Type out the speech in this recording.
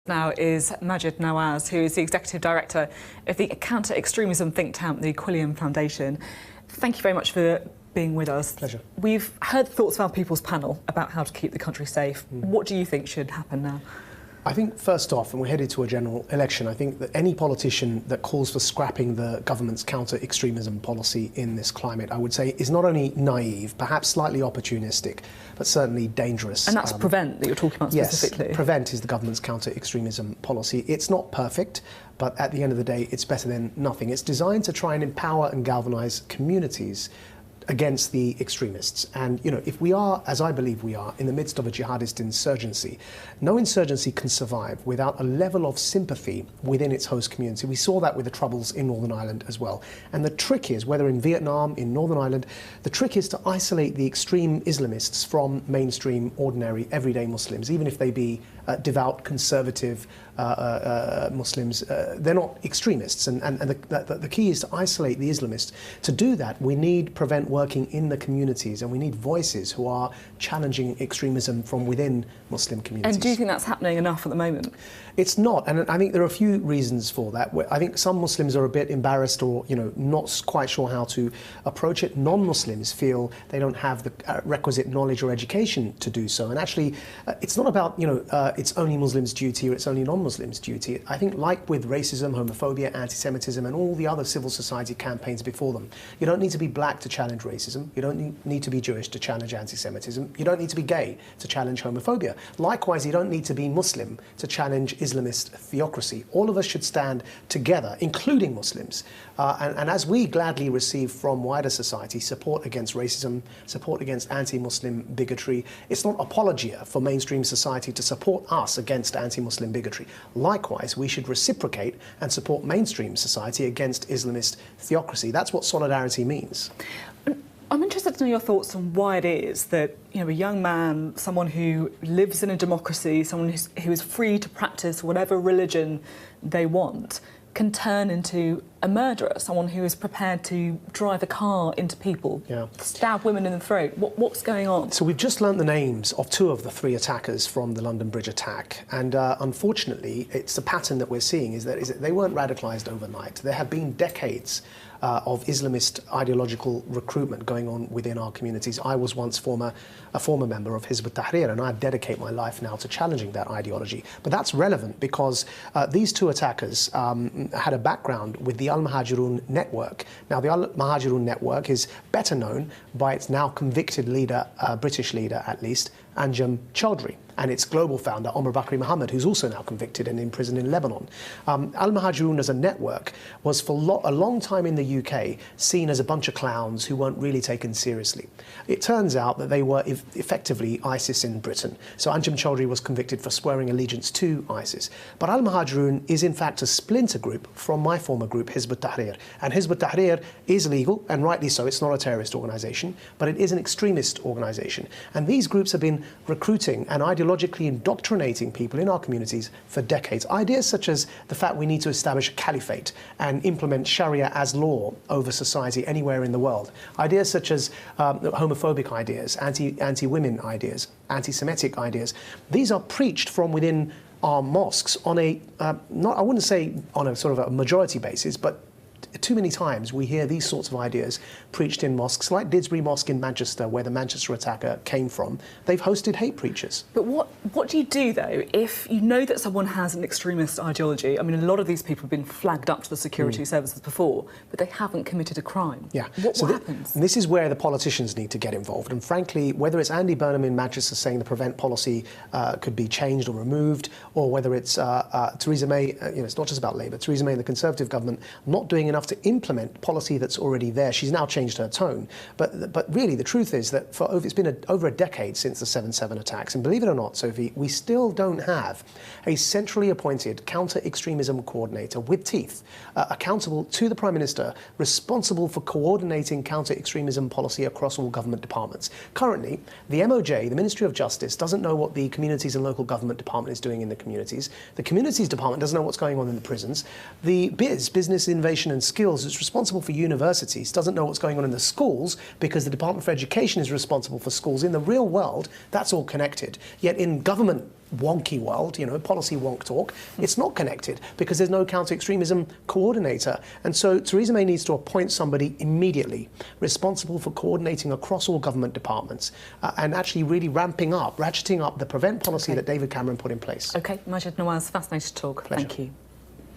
Now is Maajid Nawaz, who is the Executive Director of the counter-extremism think tank, the Quilliam Foundation. Thank you very much for being with us. Pleasure. We've heard thoughts of our People's Panel about how to keep the country safe. What do you think should happen now? I think, first off, and we're headed to a general election, I think that any politician that calls for scrapping the government's counter-extremism policy in this climate, I would say, is not only naive, perhaps slightly opportunistic, but certainly dangerous. And that's PREVENT that you're talking about specifically? Yes, PREVENT is the government's counter-extremism policy. It's not perfect, but at the end of the day, it's better than nothing. It's designed to try and empower and galvanise communities against the extremists. And, you know, if we are, as I believe we are, in the midst of a jihadist insurgency, no insurgency can survive without a level of sympathy within its host community. We saw that with the troubles in Northern Ireland as well. And the trick is, whether in Vietnam, in Northern Ireland, the trick is to isolate the extreme Islamists from mainstream, ordinary, everyday Muslims, even if they be devout, conservative Muslims. They're not extremists. And the key is to isolate the Islamists. To do that, we need PREVENT working in the communities, and we need voices who are challenging extremism from within Muslim communities. And do you think that's happening enough at the moment? It's not, and I think there are a few reasons for that. I think some Muslims are a bit embarrassed or, you know, not quite sure how to approach it. Non-Muslims feel they don't have the requisite knowledge or education to do so. And actually, it's not about, you know, it's only Muslims' duty or it's only non-Muslims' duty. I think, like with racism, homophobia, anti-Semitism, and all the other civil society campaigns before them, you don't need to be black to challenge racism. You don't need to be Jewish to challenge anti-Semitism. You don't need to be gay to challenge homophobia. Likewise, you don't need to be Muslim to challenge Islamist theocracy. All of us should stand together, including Muslims. And as we gladly receive from wider society support against racism, support against anti-Muslim bigotry, it's not apologia for mainstream society to support us against anti-Muslim bigotry. Likewise, we should reciprocate and support mainstream society against Islamist theocracy. That's what solidarity means. I'm interested to know your thoughts on why it is that, you know, a young man, someone who lives in a democracy, someone who is free to practice whatever religion they want, can turn into a murderer, someone who is prepared to drive a car into people, stab women in the throat. What's going on? So we've just learnt the names of 2 of the 3 attackers from the London Bridge attack, and unfortunately, it's a pattern that we're seeing is that they weren't radicalised overnight. There have been decades of Islamist ideological recruitment going on within our communities. I was once a former member of Hizb ut-Tahrir, and I dedicate my life now to challenging that ideology. But that's relevant because these 2 attackers had a background with the Al-Muhajirun network. Now, the Al-Muhajirun network is better known by its now convicted leader, British leader at least, Anjem Choudary, and its global founder, Omar Bakri Mohammed, who's also now convicted and imprisoned in Lebanon. Al-Muhajirun as a network was for a long time in the UK seen as a bunch of clowns who weren't really taken seriously. It turns out that they were effectively ISIS in Britain. So Anjem Choudary was convicted for swearing allegiance to ISIS. But Al-Muhajirun is in fact a splinter group from my former group, Hizb ut-Tahrir. And Hizb ut-Tahrir is legal, and rightly so. It's not a terrorist organisation, but it is an extremist organisation. And these groups have been recruiting and ideologically indoctrinating people in our communities for decades. Ideas such as the fact we need to establish a caliphate and implement Sharia as law over society anywhere in the world. Ideas such as homophobic ideas, anti-women ideas, anti-Semitic ideas. These are preached from within our mosques on a, I wouldn't say on a sort of a majority basis, but too many times we hear these sorts of ideas preached in mosques, like Didsbury Mosque in Manchester, where the Manchester attacker came from. They've hosted hate preachers. But what do you do, though, if you know that someone has an extremist ideology? I mean, a lot of these people have been flagged up to the security services before, but they haven't committed a crime. Yeah. What happens? This is where the politicians need to get involved. And frankly, whether it's Andy Burnham in Manchester saying the PREVENT policy could be changed or removed, or whether it's Theresa May, you know, it's not just about Labour, Theresa May and the Conservative government not doing enough to implement policy that's already there. She's now changed her tone. But really, the truth is that it's been over a decade since the 7/7 attacks. And believe it or not, Sophie, we still don't have a centrally appointed counter-extremism coordinator with teeth, accountable to the Prime Minister, responsible for coordinating counter-extremism policy across all government departments. Currently, the MOJ, the Ministry of Justice, doesn't know what the Communities and Local Government Department is doing in the communities. The Communities Department doesn't know what's going on in the prisons. The Business Innovation and skills, it's responsible for universities, doesn't know what's going on in the schools because the Department for Education is responsible for schools. In the real world, that's all connected. Yet in government wonky world, policy wonk talk, it's not connected because there's no counter-extremism coordinator. And so Theresa May needs to appoint somebody immediately responsible for coordinating across all government departments and actually really ratcheting up the prevent policy that David Cameron put in place. OK, Maajid Nawaz, fascinating to talk. Pleasure. Thank you.